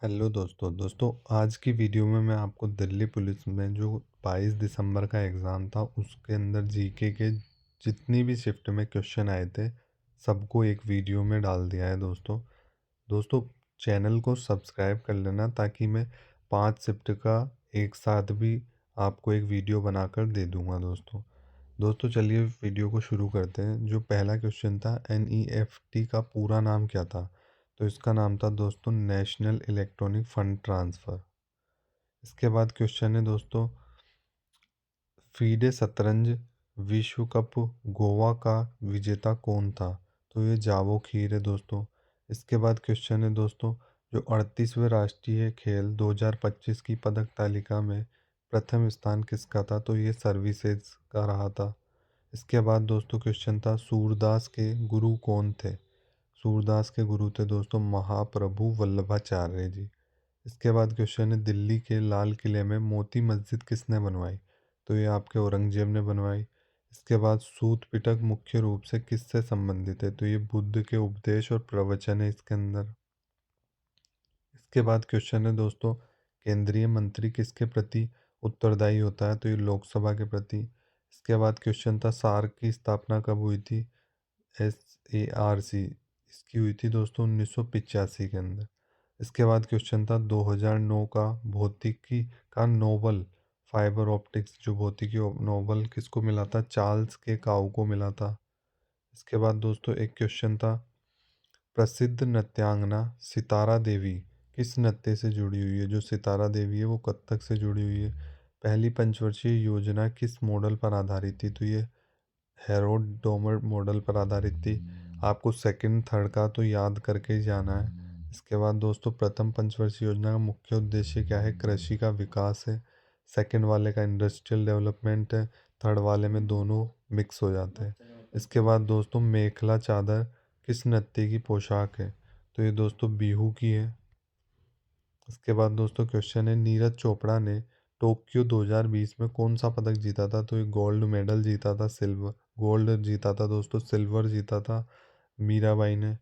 Hello दोस्तों आज की वीडियो में मैं आपको दिल्ली पुलिस में जो 22 दिसंबर का एग्ज़ाम था उसके अंदर जीके के जितनी भी शिफ्ट में क्वेश्चन आए थे सबको एक वीडियो में डाल दिया है दोस्तों चैनल को सब्सक्राइब कर लेना ताकि मैं 5 शिफ्ट का एक साथ भी आपको एक वीडियो बनाकर दे दूंगा दोस्तों चलिए वीडियो को शुरू करते हैं। जो पहला क्वेश्चन था एनईएफटी का पूरा नाम क्या था? तो इसका नाम था दोस्तों नेशनल इलेक्ट्रॉनिक फंड ट्रांसफ़र। इसके बाद क्वेश्चन है दोस्तों, फीडे शतरंज विश्व कप गोवा का विजेता कौन था? तो ये जावो खीर है दोस्तों। इसके बाद क्वेश्चन है दोस्तों, जो 38वें राष्ट्रीय खेल 2025 की पदक तालिका में प्रथम स्थान किसका था? तो ये सर्विसेज का रहा था। इसके बाद दोस्तों क्वेश्चन था, सूरदास के गुरु कौन थे? सूरदास के गुरु थे दोस्तों महाप्रभु वल्लभाचार्य जी। इसके बाद क्वेश्चन है, दिल्ली के लाल किले में मोती मस्जिद किसने बनवाई? तो ये आपके औरंगजेब ने बनवाई। इसके बाद सूत पिटक मुख्य रूप से किससे संबंधित है? तो ये बुद्ध के उपदेश और प्रवचन है इसके अंदर। इसके बाद क्वेश्चन है दोस्तों, केंद्रीय मंत्री किसके प्रति उत्तरदायी होता है? तो ये लोकसभा के प्रति। इसके बाद क्वेश्चन था, सार्क की स्थापना कब हुई थी? SARC इसकी हुई थी दोस्तों 1985 के अंदर। इसके बाद क्वेश्चन था, 2009 का भौतिकी का नोबल फाइबर ऑप्टिक्स जो भौतिकी नोबल किसको मिला था? चार्ल्स के काऊ को मिला था। इसके बाद दोस्तों एक क्वेश्चन था, प्रसिद्ध नृत्यांगना सितारा देवी किस नृत्य से जुड़ी हुई है? जो सितारा देवी है वो कथक से जुड़ी हुई है। पहली पंचवर्षीय योजना किस मॉडल पर आधारित थी? तो ये हेरोड डोमर मॉडल पर आधारित थी। आपको सेकंड थर्ड का तो याद करके ही जाना है। इसके बाद दोस्तों प्रथम पंचवर्षीय योजना का मुख्य उद्देश्य क्या है? कृषि का विकास है। सेकंड वाले का इंडस्ट्रियल डेवलपमेंट है। थर्ड वाले में दोनों मिक्स हो जाते हैं। इसके बाद दोस्तों मेखला चादर किस नृत्य की पोशाक है? तो ये दोस्तों बिहू की है। इसके बाद दोस्तों क्वेश्चन है, नीरज चोपड़ा ने टोक्यो 2020 में कौन सा पदक जीता था? तो ये गोल्ड मेडल जीता था, सिल्वर गोल्ड जीता था दोस्तों, सिल्वर जीता था मीराबाई ने।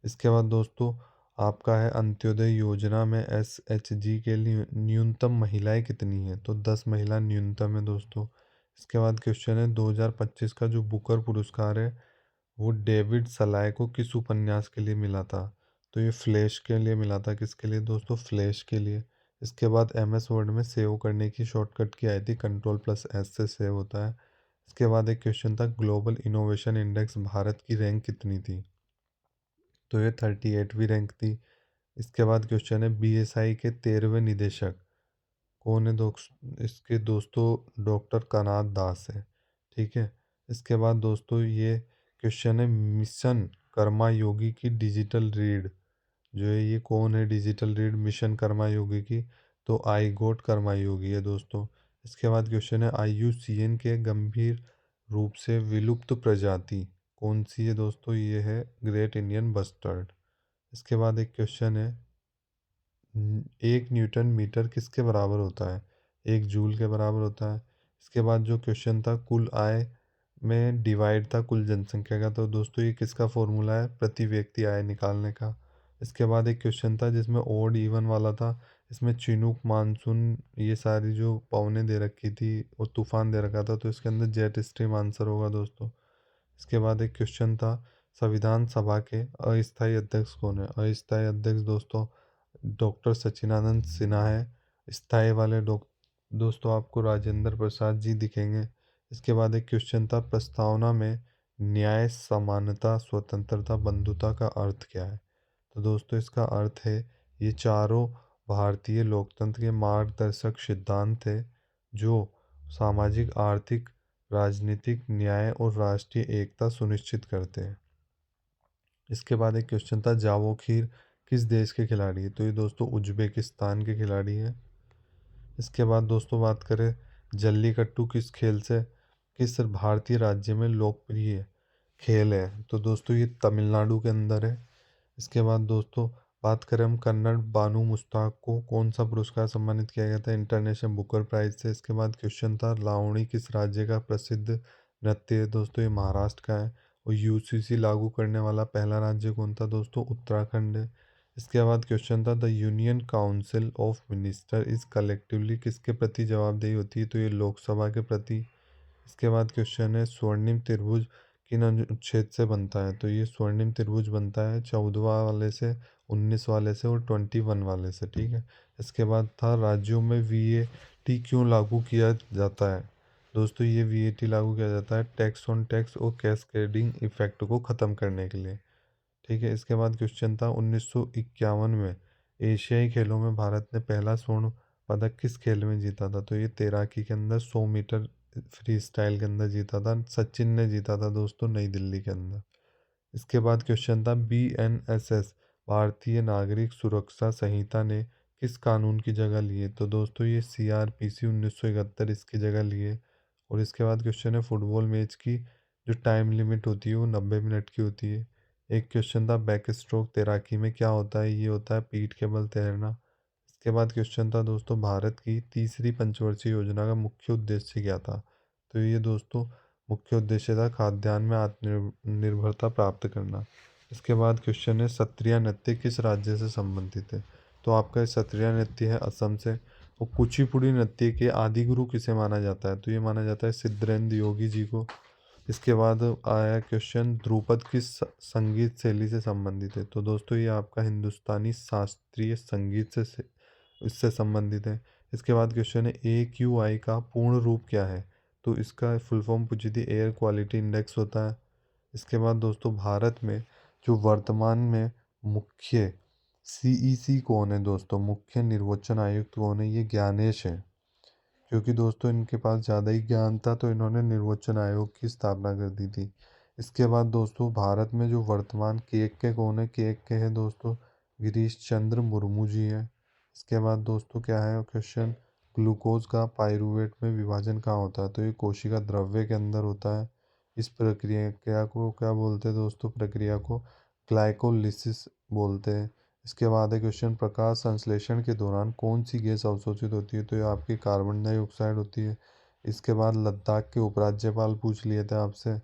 इसके बाद दोस्तों आपका है, अंत्योदय योजना में SHG के लिए न्यूनतम महिलाएं कितनी हैं? तो 10 महिला न्यूनतम है दोस्तों। इसके बाद क्वेश्चन है, 2025 का जो बुकर पुरस्कार है वो डेविड सलाय को किस उपन्यास के लिए मिला था? तो ये फ्लैश के लिए मिला था। किसके लिए दोस्तों? फ्लैश के लिए। इसके बाद MS वर्ड में सेव करने की शॉर्टकट की आई थी, Ctrl+S से सेव होता है। इसके बाद एक क्वेश्चन था, ग्लोबल इनोवेशन इंडेक्स भारत की रैंक कितनी थी? तो ये 38वीं रैंक थी। इसके बाद क्वेश्चन है, BSI के 13वें निदेशक कौन है? इसके दोस्तों डॉक्टर कनाद दास है। ठीक है। इसके बाद दोस्तों ये क्वेश्चन है, मिशन कर्मा योगी की डिजिटल रीड जो है ये कौन है? डिजिटल रीड मिशन कर्मा योगी की। तो आई गोट कर्मा योगी है दोस्तों। इसके बाद क्वेश्चन है, IUCN के गंभीर रूप से विलुप्त प्रजाति कौन सी है? दोस्तों ये है ग्रेट इंडियन बस्टर्ड। इसके बाद एक क्वेश्चन है, 1 न्यूटन मीटर किसके बराबर होता है? 1 जूल के बराबर होता है। इसके बाद जो क्वेश्चन था, कुल आय में डिवाइड था कुल जनसंख्या का। तो दोस्तों ये किसका फॉर्मूला है? प्रति व्यक्ति आय निकालने का। इसके बाद एक क्वेश्चन था जिसमें ओड इवन वाला था। इसमें चिनूक मानसून ये सारी जो पवनें दे रखी थी और तूफान दे रखा था, तो इसके अंदर जेट स्ट्रीम आंसर होगा दोस्तों। इसके बाद एक क्वेश्चन था, संविधान सभा के अस्थायी अध्यक्ष कौन है? अस्थायी अध्यक्ष दोस्तों डॉक्टर सच्चिदानंद सिन्हा है। स्थायी वाले दोस्तों आपको राजेंद्र प्रसाद जी दिखेंगे। इसके बाद एक क्वेश्चन था, प्रस्तावना में न्याय समानता स्वतंत्रता बंधुता का अर्थ क्या है? तो दोस्तों इसका अर्थ है, ये चारों भारतीय लोकतंत्र के मार्गदर्शक सिद्धांत थे जो सामाजिक आर्थिक राजनीतिक न्याय और राष्ट्रीय एकता सुनिश्चित करते हैं। इसके बाद एक क्वेश्चन था, जावो खीर किस देश के खिलाड़ी है? तो ये दोस्तों उज्बेकिस्तान के खिलाड़ी हैं। इसके बाद दोस्तों बात करें, जल्लीकट्टू किस भारतीय राज्य में लोकप्रिय खेल है? तो दोस्तों ये तमिलनाडु के अंदर है। इसके बाद दोस्तों बात करें हम, कन्नड़ बानू मुश्ताक को कौन सा पुरस्कार सम्मानित किया गया था? इंटरनेशनल बुकर प्राइज से। इसके बाद क्वेश्चन था, लावणी किस राज्य का प्रसिद्ध नृत्य है? दोस्तों ये महाराष्ट्र का है। और UCC लागू करने वाला पहला राज्य कौन था? दोस्तों उत्तराखंड है। इसके बाद क्वेश्चन था the union council of minister is collectively किसके प्रति जवाबदेही होती है, तो ये लोकसभा के प्रति। इसके बाद क्वेश्चन है स्वर्णिम त्रिभुज किन अनुच्छेद से बनता है, तो ये स्वर्णिम त्रिभुज बनता है 14 वाले से, 19 वाले से और 21 वाले से, ठीक है। इसके बाद था राज्यों में वीएटी क्यों लागू किया जाता है, दोस्तों ये वीएटी लागू किया जाता है टैक्स ऑन टैक्स और कैस्केडिंग इफेक्ट को ख़त्म करने के लिए, ठीक है। इसके बाद क्वेश्चन था 1951 में एशियाई खेलों में भारत ने पहला स्वर्ण पदक किस खेल में जीता था, तो ये तैराकी के अंदर 100 मीटर फ्री स्टाइल के अंदर जीता था, सचिन ने जीता था दोस्तों, नई दिल्ली के अंदर। इसके बाद क्वेश्चन था बीएनएसएस भारतीय नागरिक सुरक्षा संहिता ने किस कानून की जगह ली है, तो दोस्तों ये सीआरपीसी 1971 इसकी जगह लिए। और इसके बाद क्वेश्चन है फुटबॉल मैच की जो टाइम लिमिट होती है वो 90 मिनट की होती है। एक क्वेश्चन था बैक स्ट्रोक तैराकी में क्या होता है, ये होता है पीठ के बल तैरना। इसके बाद क्वेश्चन था दोस्तों भारत की तीसरी पंचवर्षीय योजना का मुख्य उद्देश्य क्या था, तो ये दोस्तों मुख्य उद्देश्य था खाद्यान्न में आत्मनिर्भरता प्राप्त करना। इसके बाद क्वेश्चन है सत्रिया नृत्य किस राज्य से संबंधित है, तो आपका सत्रिया नृत्य है असम से। और कुचिपुड़ी नृत्य के आदि गुरु किसे माना जाता है, तो ये माना जाता है सिद्धेंद्र योगी जी को। इसके बाद आया क्वेश्चन ध्रुपद किस संगीत शैली से संबंधित है, तो दोस्तों ये आपका हिंदुस्तानी शास्त्रीय संगीत से इससे संबंधित है। इसके बाद क्वेश्चन है AQI का पूर्ण रूप क्या है, तो इसका फुल फॉर्म पूछी थी एयर क्वालिटी इंडेक्स होता है। इसके बाद दोस्तों भारत में जो वर्तमान में मुख्य CEC कौन है, दोस्तों मुख्य निर्वाचन आयुक्त कौन है, ये ज्ञानेश है। क्योंकि दोस्तों इनके पास ज़्यादा ही ज्ञान था तो इन्होंने निर्वाचन आयोग की स्थापना कर दी थी। इसके बाद दोस्तों भारत में जो वर्तमान के कौन है, के है दोस्तों गिरीश चंद्र मुर्मू जी है। इसके बाद दोस्तों क्या है क्वेश्चन ग्लूकोज का पाइरूवेट में विभाजन कहाँ होता है, तो ये कोशिका द्रव्य के अंदर होता है। इस प्रक्रिया को क्या बोलते हैं दोस्तों, प्रक्रिया को ग्लाइकोलिसिस बोलते हैं। इसके बाद है क्वेश्चन प्रकाश संश्लेषण के दौरान कौन सी गैस अवशोषित होती है, तो ये आपकी कार्बन डाइऑक्साइड होती है। इसके बाद लद्दाख के उपराज्यपाल पूछ लिए थे आपसे,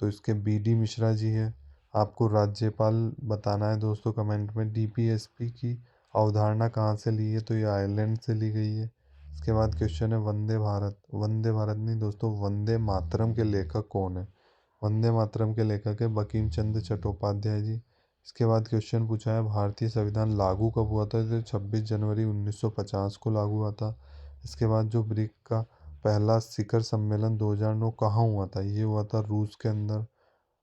तो इसके BD मिश्रा जी है। आपको राज्यपाल बताना है दोस्तों कमेंट में। DPSP की अवधारणा कहाँ से ली है, तो ये आयरलैंड से ली गई है। इसके बाद क्वेश्चन है वंदे भारत नहीं दोस्तों, वंदे मातरम के लेखक कौन है, वंदे मातरम के लेखक है बंकिम चंद्र चट्टोपाध्याय जी। इसके बाद क्वेश्चन पूछा है भारतीय संविधान लागू कब हुआ था, तो 26 जनवरी 1950 को लागू हुआ था। इसके बाद जो ब्रिक का पहला शिखर सम्मेलन 2009 कहाँ हुआ था, ये हुआ था रूस के अंदर।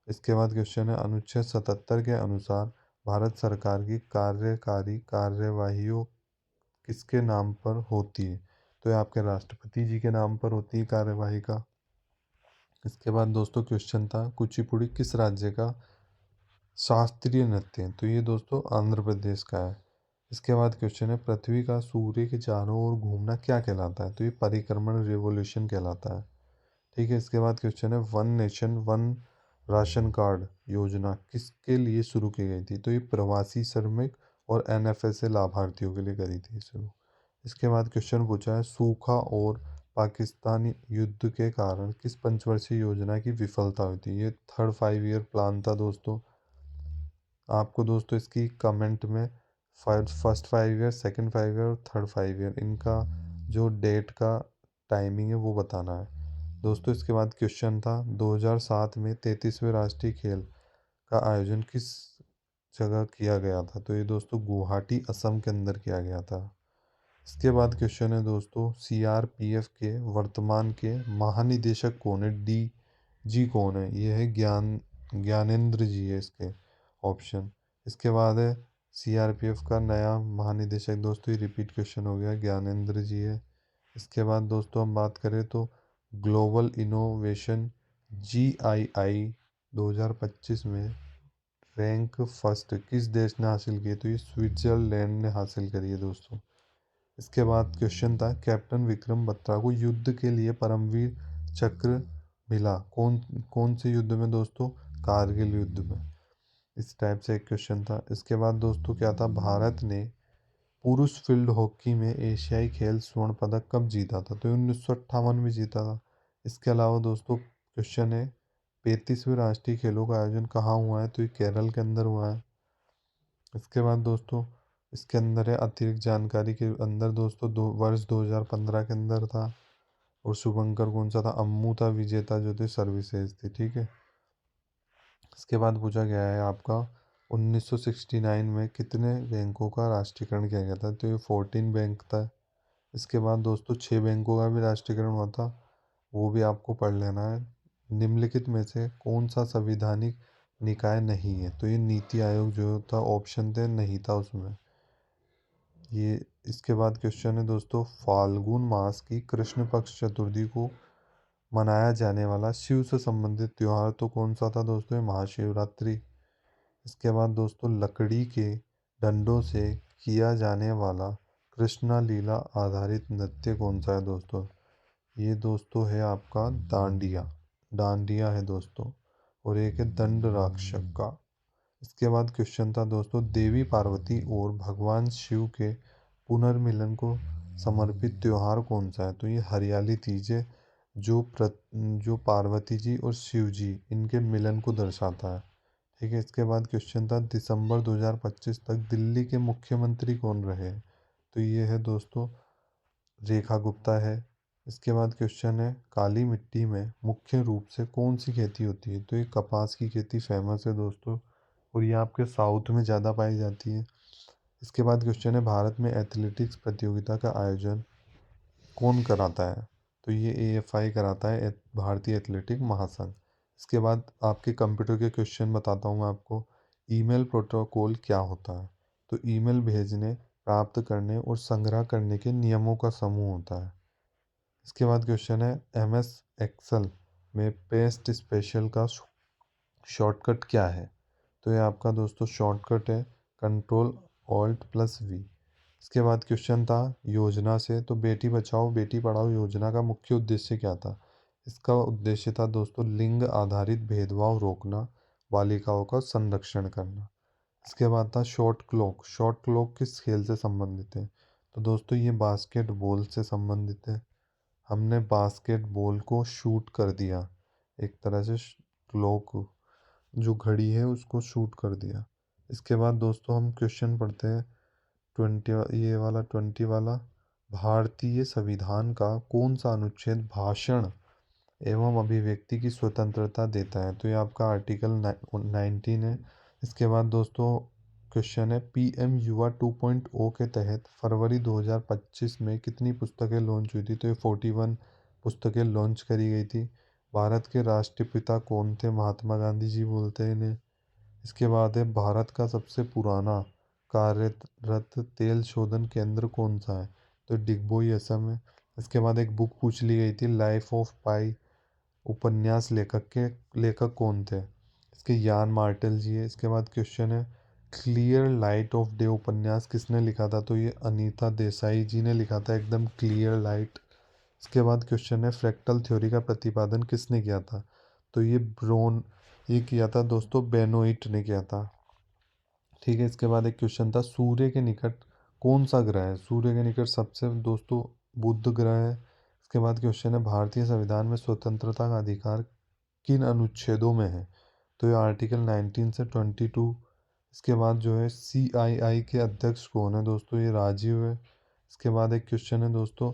इसके बाद क्वेश्चन है अनुच्छेद 77 के अनुसार भारत सरकार की कार्यकारी कार्यवाहियों किसके नाम पर होती है, तो ये आपके राष्ट्रपति जी के नाम पर होती है कार्यवाही का। इसके बाद दोस्तों क्वेश्चन था कुचिपुड़ी किस राज्य का शास्त्रीय नृत्य है, तो ये दोस्तों आंध्र प्रदेश का है। इसके बाद क्वेश्चन है पृथ्वी का सूर्य के चारों ओर घूमना क्या कहलाता है, तो ये परिक्रमण रेवोल्यूशन कहलाता है, ठीक है। इसके बाद क्वेश्चन है one nation one ration card योजना किसके लिए शुरू की गई थी, तो ये प्रवासी श्रमिक और NFSA लाभार्थियों के लिए करी थी शुरू। इसके बाद क्वेश्चन पूछा है सूखा और पाकिस्तानी युद्ध के कारण किस पंचवर्षीय योजना की विफलता हुई थी, ये थर्ड 5 ईयर प्लान था दोस्तों। आपको दोस्तों इसकी कमेंट में फर्स्ट 5 ईयर, सेकंड 5 ईयर और थर्ड 5 ईयर इनका जो डेट का टाइमिंग है वो बताना है दोस्तों। इसके बाद क्वेश्चन था 2007 में 33वें राष्ट्रीय खेल का आयोजन किस जगह किया गया था, तो ये दोस्तों गुवाहाटी असम के अंदर किया गया था। इसके बाद क्वेश्चन है दोस्तों CRPF के वर्तमान के महानिदेशक कौन है, DG कौन है, ये है ज्ञानेंद्र जी है इसके ऑप्शन। इसके बाद है CRPF का नया महानिदेशक दोस्तों, ये रिपीट क्वेश्चन हो गया, ज्ञानेंद्र जी है। इसके बाद दोस्तों हम बात करें तो ग्लोबल इनोवेशन GII 2025 में रैंक फर्स्ट किस देश ने हासिल की, तो ये स्विट्जरलैंड ने हासिल करी है दोस्तों। इसके बाद क्वेश्चन था कैप्टन विक्रम बत्रा को युद्ध के लिए परमवीर चक्र मिला कौन कौन से युद्ध में, दोस्तों कारगिल युद्ध में। इस टाइप से एक क्वेश्चन था। इसके बाद दोस्तों क्या था भारत ने पुरुष फील्ड हॉकी में एशियाई खेल स्वर्ण पदक कब जीता था, तो 1958 में जीता था। इसके अलावा दोस्तों क्वेश्चन है 35वें राष्ट्रीय खेलों का आयोजन कहाँ हुआ है, तो ये केरल के अंदर हुआ है। इसके बाद दोस्तों इसके अंदर है अतिरिक्त जानकारी के अंदर दोस्तों वर्ष 2015 के अंदर था। और शुभंकर कौन सा था? अम्मू था, विजेता जो थे सर्विसेज थी। ठीक है। इसके बाद पूछा गया है आपका 1969 में कितने बैंकों का राष्ट्रीयकरण किया गया था? तो ये 14 बैंक था। इसके बाद दोस्तों 6 बैंकों का भी राष्ट्रीयकरण हुआ था, वो भी आपको पढ़ लेना है। निम्नलिखित में से कौन सा संवैधानिक निकाय नहीं है? तो ये नीति आयोग जो था, ऑप्शन थे नहीं था उसमें ये। इसके बाद क्वेश्चन है दोस्तों, फाल्गुन मास की कृष्ण पक्ष चतुर्थी को मनाया जाने वाला शिव से संबंधित त्योहार तो कौन सा था दोस्तों? ये महाशिवरात्रि। इसके बाद दोस्तों, लकड़ी के डंडों से किया जाने वाला कृष्णा लीला आधारित नृत्य कौन सा है दोस्तों? ये दोस्तों है आपका डांडिया। डांडिया है दोस्तों। और एक है दंड राक्षक का। इसके बाद क्वेश्चन था दोस्तों, देवी पार्वती और भगवान शिव के पुनर्मिलन को समर्पित त्योहार कौन सा है? तो ये हरियाली तीज है, जो पार्वती जी और शिव जी इनके मिलन को दर्शाता है। ठीक है। इसके बाद क्वेश्चन था, दिसंबर 2025 तक दिल्ली के मुख्यमंत्री कौन रहे? तो ये है दोस्तों रेखा गुप्ता है। इसके बाद क्वेश्चन है, काली मिट्टी में मुख्य रूप से कौन सी खेती होती है? तो ये कपास की खेती फेमस है दोस्तों, और ये आपके साउथ में ज़्यादा पाई जाती है। इसके बाद क्वेश्चन है, भारत में एथलेटिक्स प्रतियोगिता का आयोजन कौन कराता है? तो ये AFI कराता है, भारतीय एथलेटिक महासंघ। इसके बाद आपके कंप्यूटर के क्वेश्चन बताता हूँ मैं आपको। ईमेल प्रोटोकॉल क्या होता है? तो ईमेल भेजने, प्राप्त करने और संग्रह करने के नियमों का समूह होता है। इसके बाद क्वेश्चन है, MS एक्सेल में पेस्ट स्पेशल का शॉर्टकट क्या है? तो ये आपका दोस्तों शॉर्टकट है Ctrl+Alt+V। इसके बाद क्वेश्चन था, योजना से तो बेटी बचाओ बेटी पढ़ाओ योजना का मुख्य उद्देश्य क्या था? इसका उद्देश्य था दोस्तों लिंग आधारित भेदभाव रोकना, बालिकाओं का संरक्षण करना। इसके बाद था शॉट क्लॉक। शॉट क्लॉक किस खेल से संबंधित है? तो दोस्तों ये बास्केटबॉल से संबंधित है। हमने बास्केटबॉल को शूट कर दिया, एक तरह से क्लॉक जो घड़ी है उसको शूट कर दिया। इसके बाद दोस्तों हम क्वेश्चन पढ़ते हैं 20 वाला। भारतीय संविधान का कौन सा अनुच्छेद भाषण एवं अभिव्यक्ति की स्वतंत्रता देता है? तो ये आपका आर्टिकल 19 है। इसके बाद दोस्तों क्वेश्चन है, PM युवा 2.0 के तहत फरवरी 2025 में कितनी पुस्तकें लॉन्च हुई थी? तो ये 41 पुस्तकें लॉन्च करी गई थी। भारत के राष्ट्रपिता कौन थे? महात्मा गांधी जी बोलते हैं इन्हें। इसके बाद है, भारत का सबसे पुराना कार्यरत तेल शोधन केंद्र कौन सा है? तो डिगबोई असम है। इसके बाद एक बुक पूछ ली गई थी, लाइफ ऑफ पाई उपन्यास लेखक कौन थे? इसके यान मार्टेल जी है। इसके बाद क्वेश्चन है, क्लियर लाइट ऑफ डे उपन्यास किसने लिखा था? तो ये अनीता देसाई जी ने लिखा था, एकदम क्लियर लाइट। इसके बाद क्वेश्चन है, फ्रैक्टल थ्योरी का प्रतिपादन किसने किया था? तो ये किया था दोस्तों बेनोइट ने किया था। ठीक है। इसके बाद एक क्वेश्चन था, सूर्य के निकट कौन सा ग्रह है? सूर्य के निकट सबसे दोस्तों बुध ग्रह है। इसके बाद क्वेश्चन है, भारतीय संविधान में स्वतंत्रता का अधिकार किन अनुच्छेदों में है? तो ये आर्टिकल 19 से 22। इसके बाद जो है, CII के अध्यक्ष कौन है दोस्तों? ये राजीव है। इसके बाद एक क्वेश्चन है दोस्तों,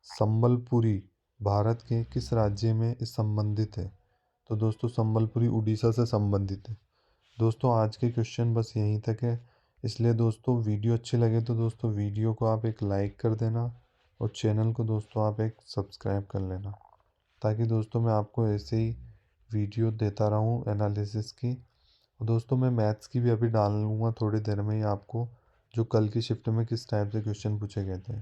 संबलपुरी भारत के किस राज्य में संबंधित है? तो दोस्तों संबलपुरी उड़ीसा से संबंधित है। दोस्तों आज के क्वेश्चन बस यहीं तक है। इसलिए दोस्तों वीडियो अच्छी लगे तो दोस्तों वीडियो को आप एक लाइक कर देना, और चैनल को दोस्तों आप एक सब्सक्राइब कर लेना, ताकि दोस्तों मैं आपको ऐसे ही वीडियो देता रहूं एनालिसिस की। और दोस्तों मैं मैथ्स की भी अभी डाल लूँगा थोड़ी देर में ही आपको, जो कल की शिफ्ट में किस टाइप से क्वेश्चन पूछे गए थे।